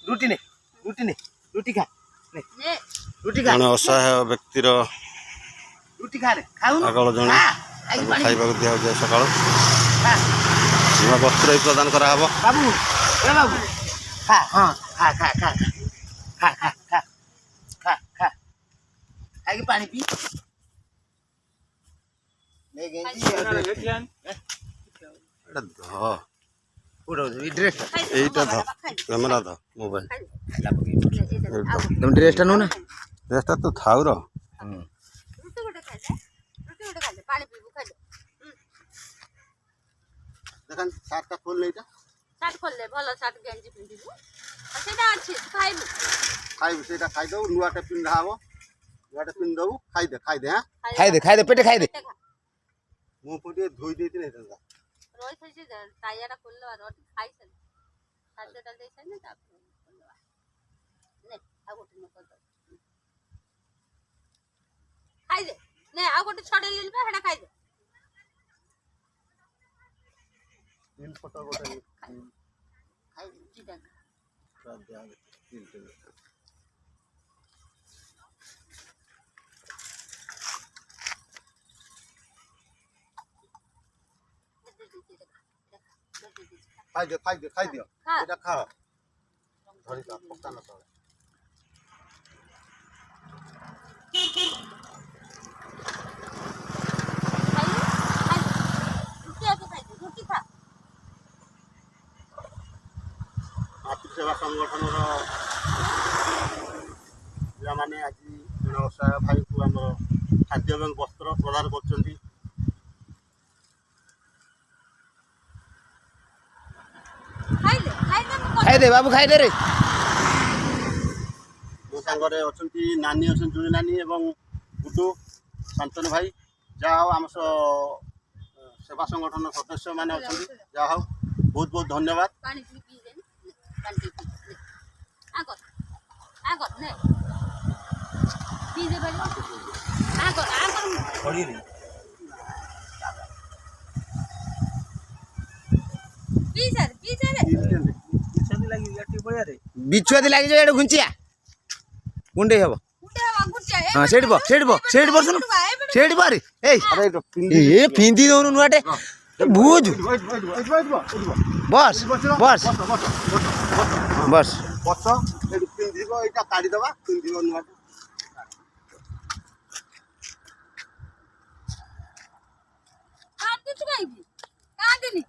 रुटी ने रुटी खा रुटी खा जड़े असहाय व्यक्तिर रुटी खा रे खाऊ आगल जड़े खाइबा दिया जाए सका वस्त्र प्रदान करा बाबू ए बाबू खा हाँ खा खा खा खा खा खा खा खा खाई पानी पी ले गई এইটা ধর ক্যামেরা ধর মোবাইল तुम ड्रेस नु ना ड्रेसটা তো থাও র দেখেন শার্টটা খুললে এটা শার্ট খুললে ভালো শার্ট গেঞ্জি পিন্ধিবু আর সেটা আছে খাইবু খাইবু সেটা খাই দাও নুয়াটা পিন্ধা হবো নুয়াটা পিন্ধ দাও খাই দে হ্যাঁ খাই দে পেটে খাই দে মুখ পটে ধুই দিতে না এটা রই খাইছে টায়াটা খুললো আর ওটি খাইছে খাদ্যটা দেইছে না তারপর খুললো নে আগোটি নে কত খাই দে নে আগোটি ছড়ে লিলবে হেডা খাই দে তিন ফটো গোটা খাই কি দেখ সব দেয়া তিনটে খাই দিও এটা খা ধরি কা পক্কা না তলে রুটি খা আর্থিক সেবা সংগঠনর ପିଲାମାନେ ଆଜି ଜଣେ ଅସହାୟ ଭାଇକୁ ଆମର ଖାଦ୍ୟ ଏବଂ ବସ୍ତ୍ର ପ୍ରଦାନ କରୁଛନ୍ତି। ଖାଇଦେ ବାବୁ ଖାଇଦେ ରେ। ମୋ ସାଙ୍ଗରେ ଅଛନ୍ତି ନାନୀ ଅଛନ୍ତି ଜୁଳି ନାନୀ ଏବଂ ଗୁଡୁ ଶାନ୍ତନୁ ଭାଇ। ଯାହା ହଉ ଆମ ସେବା ସଂଗଠନ ସଦସ୍ୟମାନେ ଅଛନ୍ତି, ଯାହା ହଉ ବହୁତ ବହୁତ ଧନ୍ୟବାଦ। ବିଛୁଆ ଦି ଲାଗିଯିବ ଏଠି ଘୁଞ୍ଚିଆ କୁଣ୍ଡେଇ ହବ। ହଁ ସେଇଠି ବସ ଶୁଣୁ ସେଇଠି ବରେ ଏଇ ଏ ଫିନ୍ଦି ଦଉନୁ ନୂଆଟେ ବୁଝୁ ବସ୍ ବସ୍ ବସ୍ ବସ ଏଠି ପିନ୍ଧିବ, ଏଇଟା କାଢିଦବା ପିନ୍ଧିବ ନୂଆଟା। କାନ୍ଦୁଛୁ କାହିଁକି? କାନ୍ଦିନି।